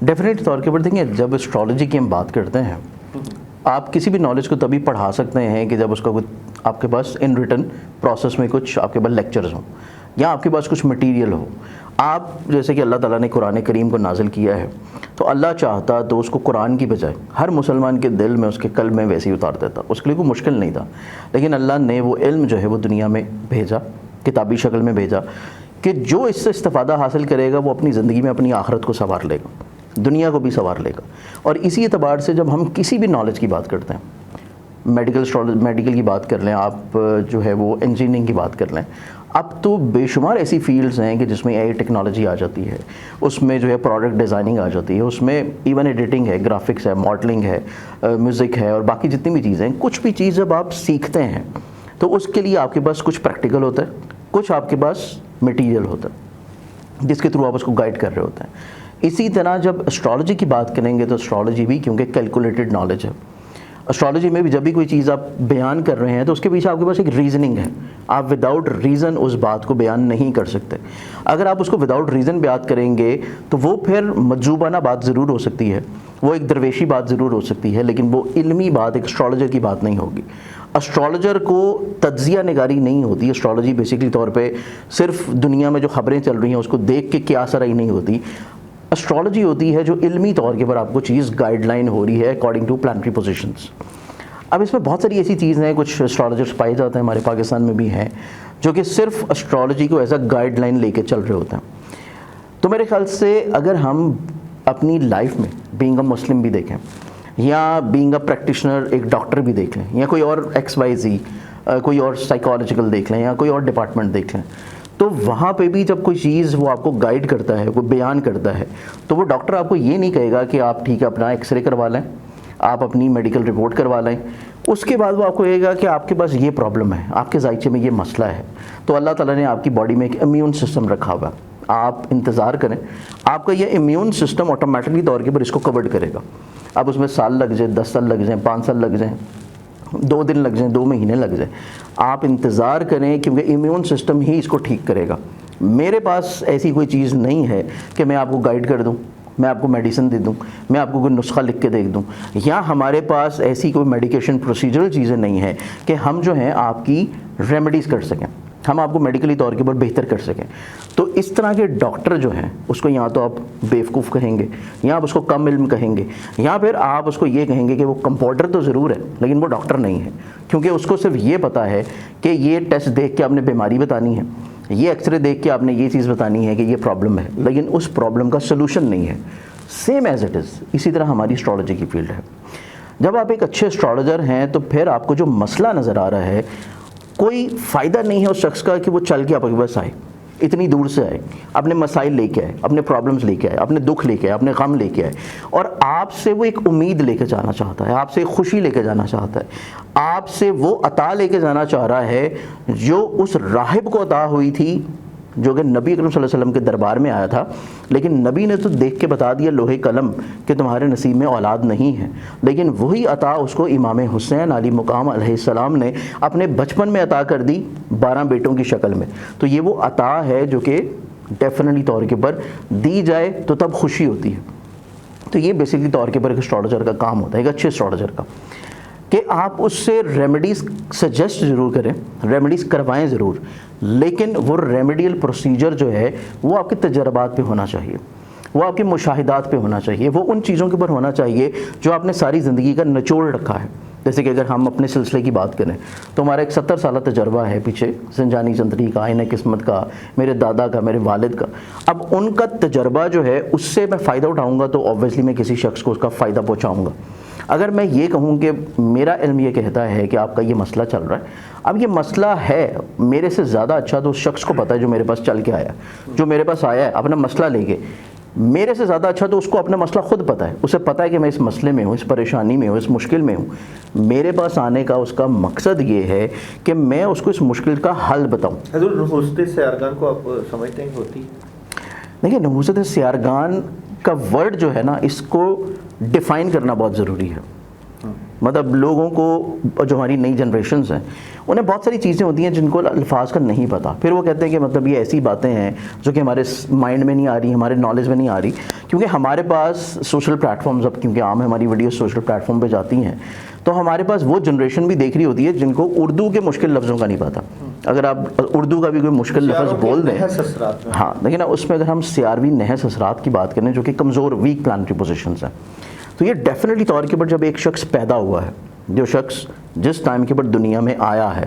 Definite طور کے اوپر دیکھیں، جب اسٹرالوجی کی ہم بات کرتے ہیں، آپ کسی بھی نالج کو تبھی پڑھا سکتے ہیں کہ جب اس کا کچھ آپ کے پاس ان ریٹن پروسیس میں کچھ آپ کے پاس لیکچرز ہوں یا آپ کے پاس کچھ مٹیریل ہو. آپ جیسے کہ اللہ تعالیٰ نے قرآن کریم کو نازل کیا ہے، تو اللہ چاہتا تو اس کو قرآن کی بجائے ہر مسلمان کے دل میں، اس کے قلب میں ویسے ہی اتار دیتا. اس کے لیے کوئی مشکل نہیں تھا، لیکن اللہ نے وہ علم جو ہے وہ دنیا میں بھیجا، کتابی شکل میں بھیجا، کہ جو اس سے استفادہ حاصل کرے گا وہ اپنی زندگی میں اپنی آخرت کو سنوار لے گا، دنیا کو بھی سنوار لے گا. اور اسی اعتبار سے جب ہم کسی بھی نالج کی بات کرتے ہیں، میڈیکل کی بات کر لیں آپ، جو ہے وہ انجینئرنگ کی بات کر لیں، اب تو بے شمار ایسی فیلڈز ہیں کہ جس میں AI ٹیکنالوجی آ جاتی ہے، اس میں جو ہے پروڈکٹ ڈیزائننگ آ جاتی ہے، اس میں ایون ایڈیٹنگ ہے، گرافکس ہے، ماڈلنگ ہے، میوزک ہے، اور باقی جتنی بھی چیزیں ہیں. کچھ بھی چیز جب آپ سیکھتے ہیں تو اس کے لیے آپ کے پاس کچھ پریکٹیکل ہوتا ہے، کچھ آپ کے پاس مٹیریل ہوتا ہے جس کے تھرو آپ اس کو گائیڈ کر رہے ہوتے ہیں. اسی طرح جب اسٹرالوجی کی بات کریں گے تو اسٹرالوجی بھی کیونکہ کیلکولیٹڈ نالج ہے. اسٹرالوجی میں بھی جب بھی کوئی چیز آپ بیان کر رہے ہیں تو اس کے پیچھے آپ کے پاس ایک ریزننگ ہے. آپ وداؤٹ ریزن اس بات کو بیان نہیں کر سکتے. اگر آپ اس کو وداؤٹ ریزن بیان کریں گے تو وہ پھر مجذوبانہ بات ضرور ہو سکتی ہے، وہ ایک درویشی بات ضرور ہو سکتی ہے، لیکن وہ علمی بات، ایک اسٹرالوجر کی بات نہیں ہوگی. اسٹرالوجر کو تجزیہ نگاری نہیں ہوتی. اسٹرالوجی بیسکلی طور پہ صرف دنیا میں جو خبریں چل رہی ہیں اس کو دیکھ کے کیا سرائی نہیں ہوتی. اسٹرالوجی ہوتی ہے جو علمی طور کے پر آپ کو چیز گائیڈ لائن ہو رہی ہے اکارڈنگ ٹو پلانٹری پوزیشنز. اب اس میں بہت ساری ایسی چیزیں ہیں، کچھ اسٹرالوجرس پائے جاتے ہیں ہمارے پاکستان میں بھی ہیں، جو کہ صرف اسٹرالوجی کو ایز اے گائیڈ لائن لے کے چل رہے ہوتے ہیں. تو میرے خیال سے اگر ہم اپنی لائف میں بینگ اے مسلم بھی دیکھیں، یا بینگ اے پریکٹیشنر ایک ڈاکٹر بھی دیکھ لیں، یا کوئی اور XYZ کوئی اور سائیکالوجیکل دیکھ لیں، یا کوئی اور ڈپارٹمنٹ دیکھ لیں، تو وہاں پہ بھی جب کوئی چیز وہ آپ کو گائیڈ کرتا ہے، کوئی بیان کرتا ہے، تو وہ ڈاکٹر آپ کو یہ نہیں کہے گا کہ آپ ٹھیک ہے اپنا ایکس رے کروا لیں، آپ اپنی میڈیکل رپورٹ کروا لیں. اس کے بعد وہ آپ کو کہے گا کہ آپ کے پاس یہ پرابلم ہے، آپ کے ذائچے میں یہ مسئلہ ہے. تو اللہ تعالیٰ نے آپ کی باڈی میں ایک امیون سسٹم رکھا ہوا، آپ انتظار کریں، آپ کا یہ امیون سسٹم آٹومیٹکلی طور کے پر اس کو کورڈ کرے گا. اب اس میں سال لگ جائے، 10 سال لگ جائیں، 5 سال لگ جائیں، 2 دن لگ جائیں، 2 مہینے لگ جائیں، آپ انتظار کریں، کیونکہ امیون سسٹم ہی اس کو ٹھیک کرے گا. میرے پاس ایسی کوئی چیز نہیں ہے کہ میں آپ کو گائیڈ کر دوں، میں آپ کو میڈیسن دے دوں، میں آپ کو کوئی نسخہ لکھ کے دے دوں، یا ہمارے پاس ایسی کوئی میڈیکیشن پروسیجرل چیزیں نہیں ہیں کہ ہم جو ہیں آپ کی ریمیڈیز کر سکیں، ہم آپ کو میڈیکلی طور کے پر بہتر کر سکیں. تو اس طرح کے ڈاکٹر جو ہیں اس کو یا تو آپ بیوقوف کہیں گے، یا آپ اس کو کم علم کہیں گے، یا پھر آپ اس کو یہ کہیں گے کہ وہ کمپاؤنڈر تو ضرور ہے لیکن وہ ڈاکٹر نہیں ہے، کیونکہ اس کو صرف یہ پتہ ہے کہ یہ ٹیسٹ دیکھ کے آپ نے بیماری بتانی ہے، یہ ایکس رے دیکھ کے آپ نے یہ چیز بتانی ہے کہ یہ پرابلم ہے، لیکن اس پرابلم کا سلوشن نہیں ہے. سیم ایز اٹ از اسی طرح ہماری اسٹرالوجی کی فیلڈ ہے. جب آپ ایک اچھے اسٹرالوجر ہیں تو پھر آپ کو جو مسئلہ نظر آ رہا ہے، کوئی فائدہ نہیں ہے اس شخص کا کہ وہ چل کے آپ کے پاس آئے، اتنی دور سے آئے، اپنے مسائل لے کے آئے، اپنے پرابلمس لے کے آئے، اپنے دکھ لے کے آئے، اپنے غم لے کے آئے، اور آپ سے وہ ایک امید لے کے جانا چاہتا ہے، آپ سے ایک خوشی لے کے جانا چاہتا ہے، آپ سے وہ عطا لے کے جانا چاہ رہا ہے جو اس راہب کو عطا ہوئی تھی جو کہ نبی اکرم صلی اللہ علیہ وسلم کے دربار میں آیا تھا. لیکن نبی نے تو دیکھ کے بتا دیا لوہے قلم کہ تمہارے نصیب میں اولاد نہیں ہے، لیکن وہی عطا اس کو امام حسین علی مقام علیہ السلام نے اپنے بچپن میں عطا کر دی 12 بیٹوں کی شکل میں. تو یہ وہ عطا ہے جو کہ ڈیفینیٹلی طور کے پر دی جائے تو تب خوشی ہوتی ہے. تو یہ بیسکلی طور کے پر ایک اسٹرالوجر کا کام ہوتا ہے، ایک اچھے اسٹرالوجر کا، کہ آپ اس سے ریمیڈیز سجیسٹ ضرور کریں، ریمیڈیز کروائیں ضرور، لیکن وہ ریمیڈیل پروسیجر جو ہے وہ آپ کے تجربات پہ ہونا چاہیے، وہ آپ کے مشاہدات پہ ہونا چاہیے، وہ ان چیزوں کے اوپر ہونا چاہیے جو آپ نے ساری زندگی کا نچوڑ رکھا ہے. جیسے کہ اگر ہم اپنے سلسلے کی بات کریں تو ہمارا ایک 70 سالہ تجربہ ہے پیچھے، زنجانی چندری کا، آئینہ قسمت کا، میرے دادا کا، میرے والد کا. اب ان کا تجربہ جو ہے اس سے میں فائدہ اٹھاؤں گا تو آبویسلی میں کسی شخص کو اس کا فائدہ پہنچاؤں گا. اگر میں یہ کہوں کہ میرا علم یہ کہتا ہے کہ آپ کا یہ مسئلہ چل رہا ہے، اب یہ مسئلہ ہے میرے سے زیادہ اچھا تو اس شخص کو پتہ ہے جو میرے پاس چل کے آیا، جو میرے پاس آیا ہے اپنا مسئلہ لے کے، میرے سے زیادہ اچھا تو اس کو اپنا مسئلہ خود پتہ ہے، اسے پتہ ہے کہ میں اس مسئلے میں ہوں، اس پریشانی میں ہوں، اس مشکل میں ہوں. میرے پاس آنے کا اس کا مقصد یہ ہے کہ میں اس کو اس مشکل کا حل بتاؤں. حضور نحوست سیارگان کو آپ سمجھتے ہیں ہوتی؟ دیکھیے نحوست سیارگان کا ورڈ جو ہے نا اس کو ڈیفائن کرنا بہت ضروری ہے. مطلب لوگوں کو جو ہماری نئی جنریشنز ہیں انہیں بہت ساری چیزیں ہوتی ہیں جن کو الفاظ کا نہیں پتہ، پھر وہ کہتے ہیں کہ مطلب یہ ایسی باتیں ہیں جو کہ ہمارے مائنڈ میں نہیں آ رہی، ہمارے نالج میں نہیں آ رہی، کیونکہ ہمارے پاس سوشل پلیٹ فارمز اب کیونکہ عام ہے، ہماری ویڈیوز سوشل پلیٹ فارم پہ جاتی ہیں، تو ہمارے پاس وہ جنریشن بھی دیکھ رہی ہوتی ہے جن کو اردو کے مشکل لفظوں کا نہیں پتہ۔ اگر آپ اردو کا بھی کوئی مشکل لفظ بول دیں، ہاں لیکن اس میں اگر ہم سیاروی نحس اثرات کی بات کریں جو کہ کمزور ویک پلانٹری پوزیشنز ہیں، تو یہ ڈیفینیٹلی طور کے اوپر جب ایک شخص پیدا ہوا ہے، جو شخص جس ٹائم کے اوپر دنیا میں آیا ہے،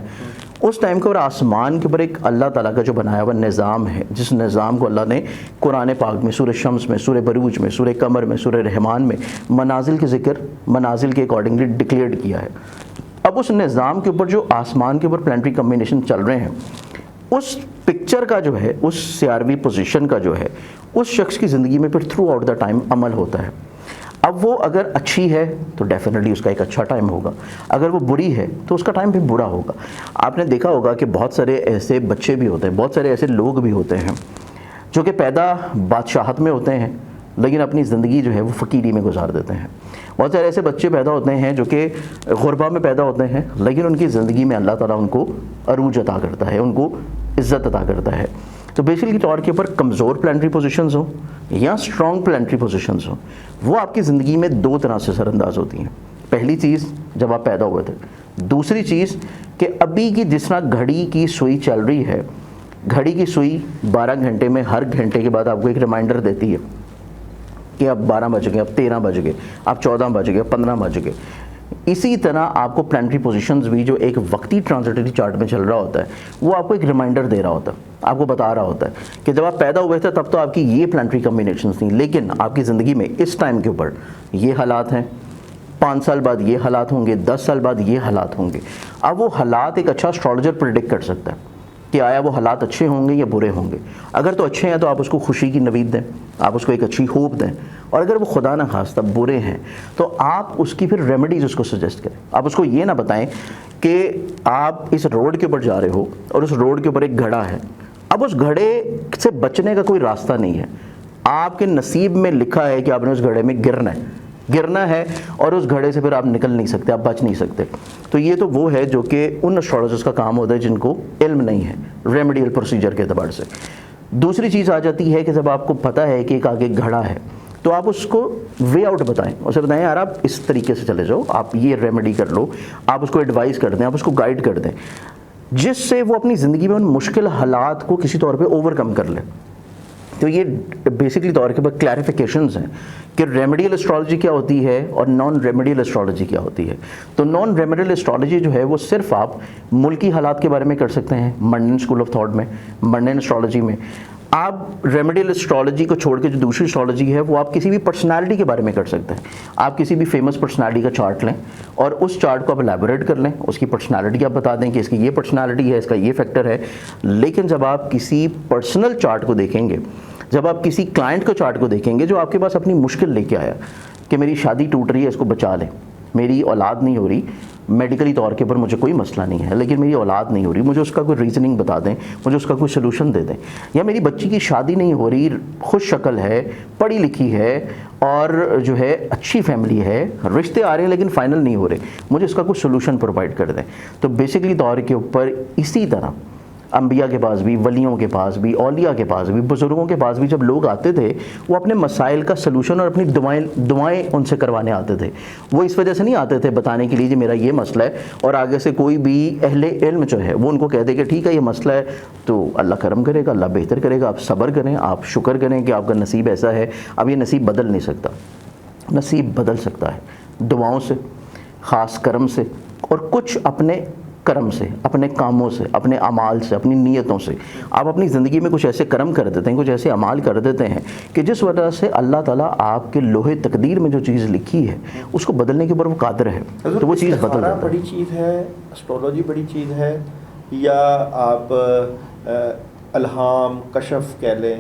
اس ٹائم کے اوپر آسمان کے اوپر ایک اللہ تعالیٰ کا جو بنایا ہوا نظام ہے، جس نظام کو اللہ نے قرآن پاک میں سورہ شمس میں، سورہ بروج میں، سورہ قمر میں، سورہ رحمان میں منازل کے ذکر منازل کے اکارڈنگلی ڈکلیئرڈ کیا ہے۔ اب اس نظام کے اوپر جو آسمان کے اوپر پلانٹری کمبینیشن چل رہے ہیں، اس پکچر کا جو ہے، اس سیاروی پوزیشن کا جو ہے، اس شخص کی زندگی میں پھر تھرو آؤٹ دا ٹائم عمل ہوتا ہے۔ اب وہ اگر اچھی ہے تو ڈیفینیٹلی اس کا ایک اچھا ٹائم ہوگا، اگر وہ بری ہے تو اس کا ٹائم بھی برا ہوگا۔ آپ نے دیکھا ہوگا کہ بہت سارے ایسے بچے بھی ہوتے ہیں، بہت سارے ایسے لوگ بھی ہوتے ہیں جو کہ پیدا بادشاہت میں ہوتے ہیں لیکن اپنی زندگی جو ہے وہ فقیری میں گزار دیتے ہیں۔ بہت سارے ایسے بچے پیدا ہوتے ہیں جو کہ غربا میں پیدا ہوتے ہیں لیکن ان کی زندگی میں اللہ تعالیٰ ان کو عروج عطا کرتا ہے، ان کو عزت عطا کرتا ہے۔ تو بیسیکلی طور کے اوپر کمزور پلانٹری پوزیشنز ہوں یا اسٹرانگ پلانٹری پوزیشنز ہوں، وہ آپ کی زندگی میں دو طرح سے سر انداز ہوتی ہیں۔ پہلی چیز جب آپ پیدا ہوئے تھے، دوسری چیز کہ ابھی کی جس طرح گھڑی کی سوئی چل رہی ہے، گھڑی کی سوئی 12 گھنٹے میں ہر گھنٹے کے بعد آپ کو ایک ریمائنڈر دیتی ہے کہ اب 12 بج گئے، اب 13 بج گئے، اب 14 بج گئے، 15 بج گئے۔ اسی طرح آپ کو پلانٹری پوزیشنز بھی جو ایک وقتی ٹرانزٹری چارٹ میں چل رہا ہوتا ہے، وہ آپ کو ایک ریمائنڈر دے رہا ہوتا ہے، آپ کو بتا رہا ہوتا ہے کہ جب آپ پیدا ہوئے تھے تب تو آپ کی یہ پلانٹری کمبینیشنز تھیں، لیکن آپ کی زندگی میں اس ٹائم کے اوپر یہ حالات ہیں، 5 سال بعد یہ حالات ہوں گے، 10 سال بعد یہ حالات ہوں گے۔ اب وہ حالات ایک اچھا اسٹرالوجر پریڈکٹ کر سکتا ہے کہ آیا وہ حالات اچھے ہوں گے یا برے ہوں گے۔ اگر تو اچھے ہیں تو آپ اس کو خوشی کی نوید دیں، آپ اس کو ایک اچھی ہوپ دیں، اور اگر وہ خدا نہ خواستہ برے ہیں تو آپ اس کی پھر ریمیڈیز اس کو سجیسٹ کریں۔ آپ اس کو یہ نہ بتائیں کہ آپ اس روڈ کے اوپر جا رہے ہو اور اس روڈ کے اوپر ایک گھڑا ہے، اب اس گھڑے سے بچنے کا کوئی راستہ نہیں ہے، آپ کے نصیب میں لکھا ہے کہ آپ نے اس گھڑے میں گرنا ہے اور اس گھڑے سے پھر آپ نکل نہیں سکتے، آپ بچ نہیں سکتے۔ تو یہ تو وہ ہے جو کہ ان اسٹرالوجرز کا کام ہوتا ہے جن کو علم نہیں ہے ریمیڈیل پروسیجر کے اعتبار سے۔ دوسری چیز آ جاتی ہے کہ جب آپ کو پتہ ہے کہ ایک آگے گھڑا ہے تو آپ اس کو وے آؤٹ بتائیں، اسے بتائیں یار آپ اس طریقے سے چلے جاؤ، آپ یہ ریمیڈی کر لو، آپ اس کو ایڈوائز کر دیں، آپ اس کو گائیڈ کر دیں، جس سے وہ اپنی زندگی میں ان مشکل حالات کو کسی طور پہ اوور کم کر لے۔ تو یہ بیسکلی طور کے اوپر کلیریفیکیشنز ہیں کہ ریمیڈیل اسٹرالوجی کیا ہوتی ہے اور نان ریمیڈیل اسٹرالوجی کیا ہوتی ہے۔ تو نان ریمیڈیل اسٹرالوجی جو ہے وہ صرف آپ ملکی حالات کے بارے میں کر سکتے ہیں منڈین اسکول آف تھاٹ میں، منڈین اسٹرالوجی میں۔ آپ ریمیڈیل اسٹرالوجی کو چھوڑ کے جو دوسری اسٹرالوجی ہے وہ آپ کسی بھی پرسنالٹی کے بارے میں کر سکتے ہیں۔ آپ کسی بھی فیمس پرسنالٹی کا چارٹ لیں اور اس چارٹ کو آپ الیبوریٹ کر لیں، اس کی پرسنالٹی آپ بتا دیں کہ اس کی یہ پرسنالٹی ہے، اس کا یہ فیکٹر ہے۔ لیکن جب آپ کسی پرسنل چارٹ کو دیکھیں گے، جب آپ کسی کلائنٹ کو چارٹ کو دیکھیں گے جو آپ کے پاس اپنی مشکل لے کے آیا کہ میری شادی ٹوٹ رہی ہے، اس کو بچا لیں، میری اولاد نہیں ہو رہی، میڈیکلی طور کے اوپر مجھے کوئی مسئلہ نہیں ہے لیکن میری اولاد نہیں ہو رہی، مجھے اس کا کوئی ریزننگ بتا دیں، مجھے اس کا کوئی سلوشن دے دیں۔ یا میری بچی کی شادی نہیں ہو رہی، خوش شکل ہے، پڑھی لکھی ہے اور جو ہے اچھی فیملی ہے، رشتے آ رہے ہیں لیکن فائنل نہیں ہو رہے، مجھے اس کا کوئی سلوشن پرووائڈ کر دیں۔ تو بیسکلی طور کے اوپر اسی طرح انبیاء کے پاس بھی، ولیوں کے پاس بھی، اولیاء کے پاس بھی، بزرگوں کے پاس بھی جب لوگ آتے تھے وہ اپنے مسائل کا سلوشن اور اپنی دعائیں ان سے کروانے آتے تھے۔ وہ اس وجہ سے نہیں آتے تھے بتانے کے لیے کہ میرا یہ مسئلہ ہے اور آگے سے کوئی بھی اہل علم جو ہے وہ ان کو کہہ دے کہ ٹھیک ہے یہ مسئلہ ہے تو اللہ کرم کرے گا، اللہ بہتر کرے گا، آپ صبر کریں، آپ شکر کریں کہ آپ کا نصیب ایسا ہے۔ اب یہ نصیب بدل نہیں سکتا، نصیب بدل سکتا ہے دعاؤں سے، خاص کرم سے، اور کچھ اپنے کرم سے، اپنے کاموں سے، اپنے اعمال سے، اپنی نیتوں سے۔ آپ اپنی زندگی میں کچھ ایسے کرم کر دیتے ہیں، کچھ ایسے اعمال کر دیتے ہیں کہ جس وجہ سے اللہ تعالیٰ آپ کے لوح تقدیر میں جو چیز لکھی ہے اس کو بدلنے کے اوپر وہ قادر ہے، تو وہ چیز بدل جاتا ہے۔ بڑی چیز ہے، اسٹرالوجی بڑی چیز ہے، یا آپ الہام کشف کہہ لیں،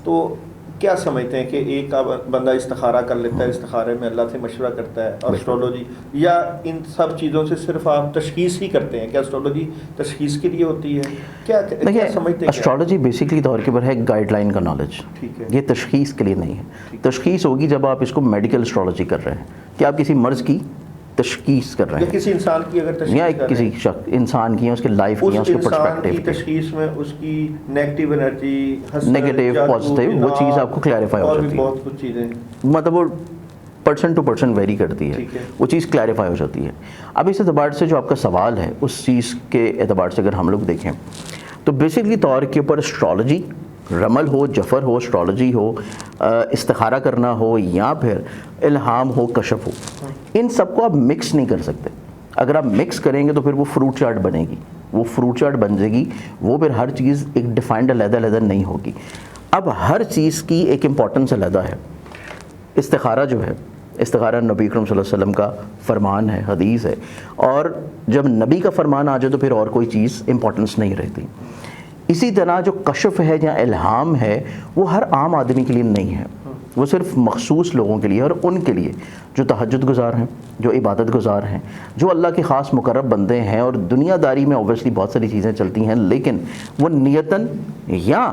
تو کیا سمجھتے ہیں کہ ایک بندہ استخارہ کر لیتا ہے، استخارے میں اللہ سے مشورہ کرتا ہے، اور اسٹرالوجی، یا ان سب چیزوں سے صرف آپ تشخیص ہی کرتے ہیں؟ کیا اسٹرالوجی تشخیص کے لیے ہوتی ہے؟ کیا سمجھتے ہیں؟ اسٹرالوجی بیسکلی طور کے اوپر ہے گائیڈ لائن کا نالج، یہ تشخیص کے لیے نہیں ہے۔ تشخیص ہوگی جب آپ اس کو میڈیکل اسٹرالوجی کر رہے ہیں کہ آپ کسی مرض کی تشخیص کر رہے یا ہیں کسی انسان کی اگر تشخیص یا کر رہے کسی ہیں، شخص انسان کی ہیں، اس کے لائف کی ہیں، اس کے انسان کی پرسپیکٹیو کی، تشخیص میں اس کی نیگیٹو انرجی، حسد، نیگیٹو جادو، پازیٹیو وہ چیز آپ کو کلیریفائی ہو اور بھی جاتی ہے، بہت کچھ چیزیں. مطلب وہ پرسن ٹو پرسن ویری کرتی ہے، ٹھیک ہے. وہ چیز کلیریفائی ہو جاتی ہے. اب اس اعتبار سے جو آپ کا سوال ہے اس چیز کے اعتبار سے اگر ہم لوگ دیکھیں تو بیسکلی طور کے اوپر اسٹرالوجی، رمل ہو، جفر ہو، اسٹرالوجی ہو، استخارہ کرنا ہو، یا پھر الہام ہو، کشف ہو، ان سب کو آپ مکس نہیں کر سکتے. اگر آپ مکس کریں گے تو پھر وہ فروٹ چاٹ بنے گی، وہ فروٹ چاٹ بن جائے گی، وہ پھر ہر چیز ایک ڈیفائنڈ علیحدہ علیحدہ نہیں ہوگی. اب ہر چیز کی ایک امپورٹنس علیحدہ ہے. استخارہ جو ہے، استخارہ نبی اکرم صلی اللہ علیہ وسلم کا فرمان ہے، حدیث ہے، اور جب نبی کا فرمان آ جائے تو پھر اور کوئی چیز امپورٹنس نہیں رہتی. اسی طرح جو کشف ہے یا الہام ہے وہ ہر عام آدمی کے لیے نہیں ہے، وہ صرف مخصوص لوگوں کے لیے، اور ان کے لیے جو تہجد گزار ہیں، جو عبادت گزار ہیں، جو اللہ کے خاص مقرب بندے ہیں. اور دنیا داری میں اوبیسلی بہت ساری چیزیں چلتی ہیں، لیکن وہ نیتاً یا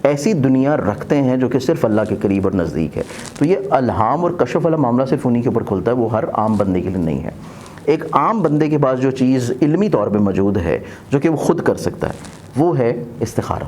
ایسی دنیا رکھتے ہیں جو کہ صرف اللہ کے قریب اور نزدیک ہے. تو یہ الہام اور کشف والا معاملہ صرف انہی کے اوپر کھلتا ہے، وہ ہر عام بندے کے لیے نہیں ہے. ایک عام بندے کے پاس جو چیز علمی طور پہ موجود ہے جو کہ وہ خود کر سکتا ہے وہ ہے استخارہ.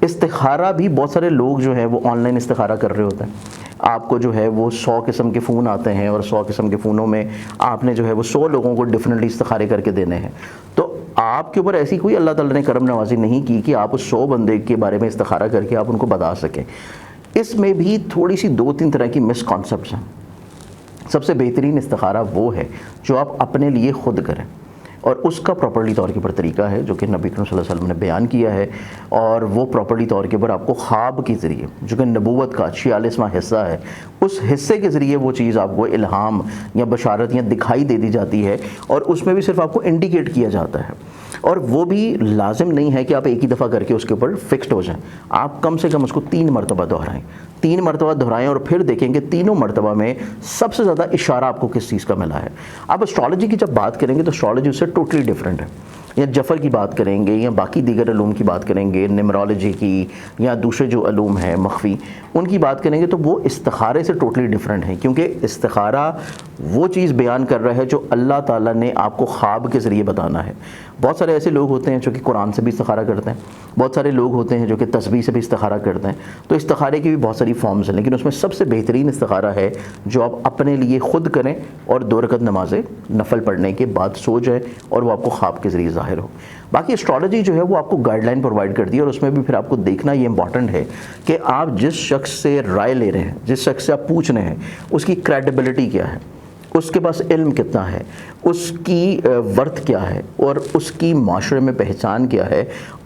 استخارہ بھی بہت سارے لوگ جو ہیں وہ آن لائن استخارہ کر رہے ہوتے ہیں. آپ کو جو ہے وہ 100 قسم کے فون آتے ہیں، اور 100 قسم کے فونوں میں آپ نے جو ہے وہ 100 لوگوں کو ڈیفینیٹلی استخارے کر کے دینے ہیں. تو آپ کے اوپر ایسی کوئی اللہ تعالیٰ نے کرم نوازی نہیں کی کہ آپ اس 100 بندے کے بارے میں استخارہ کر کے آپ ان کو بتا سکیں. اس میں بھی تھوڑی سی 2-3 طرح کی مس کانسیپٹس ہیں. سب سے بہترین استخارہ وہ ہے جو آپ اپنے لیے خود کریں، اور اس کا پراپرلی طور کے اوپر طریقہ ہے جو کہ نبی کریم صلی اللہ علیہ وسلم نے بیان کیا ہے. اور وہ پراپرلی طور کے اوپر آپ کو خواب کے ذریعے، جو کہ نبوت کا 46واں حصہ ہے، اس حصے کے ذریعے وہ چیز آپ کو الہام یا بشارت یا دکھائی دے دی جاتی ہے، اور اس میں بھی صرف آپ کو انڈیکیٹ کیا جاتا ہے. اور وہ بھی لازم نہیں ہے کہ آپ ایک ہی دفعہ کر کے اس کے اوپر فکسڈ ہو جائیں. آپ کم سے کم اس کو 3 مرتبہ دہرائیں، 3 مرتبہ دہرائیں، اور پھر دیکھیں کہ تینوں مرتبہ میں سب سے زیادہ اشارہ آپ کو کس چیز کا ملا ہے. آپ اسٹرالوجی کی جب بات کریں گے تو اسٹرالوجی اس سے ٹوٹلی ڈفرینٹ ہے. یا جفر کی بات کریں گے یا باقی دیگر علوم کی بات کریں گے، نمرالوجی کی یا دوسرے جو علوم ہیں مخفی، ان کی بات کریں گے تو وہ استخارے سے ٹوٹلی ڈفرینٹ ہیں. کیونکہ استخارہ وہ چیز بیان کر رہا ہے جو اللہ تعالیٰ نے آپ کو خواب کے ذریعے بتانا ہے. بہت سارے ایسے لوگ ہوتے ہیں جو کہ قرآن سے بھی استخارہ کرتے ہیں، بہت سارے لوگ ہوتے ہیں جو کہ تسبیح سے بھی استخارہ کرتے ہیں. تو استخارے کی بھی بہت ساری فارمز ہیں، لیکن اس میں سب سے بہترین استخارہ ہے جو آپ اپنے لیے خود کریں اور 2 رکعت نمازیں نفل پڑھنے کے بعد سو جائیں اور وہ آپ کو خواب کے ذریعے ظاہر ہو. باقی اسٹرالوجی جو ہے وہ آپ کو گائیڈ لائن پرووائڈ کرتی ہے، اور اس میں بھی پھر آپ کو دیکھنا یہ امپورٹنٹ ہے کہ آپ جس شخص سے رائے لے رہے ہیں، جس شخص سے آپ پوچھ رہے ہیں، اس کی کریڈیبلٹی کیا ہے، اس کے پاس علم کتنا ہے، اس کی ورتھ کیا ہے، اور اس کی معاشرے میں پہچان کیا ہے.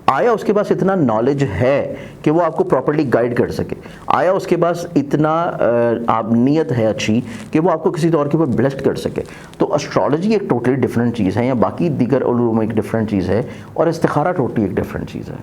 آیا اس کے پاس اتنا نالج ہے کہ وہ آپ کو پراپرلی گائیڈ کر سکے؟ آیا اس کے پاس اتنا آپ نیت ہے اچھی کہ وہ آپ کو کسی طور کے اوپر بلیسڈ کر سکے؟ تو اسٹرالوجی ایک ٹوٹلی ڈفرینٹ چیز ہے، یا باقی دیگر علوم ایک ڈفرینٹ چیز ہے، اور استخارہ ٹوٹلی ایک ڈفرینٹ چیز ہے.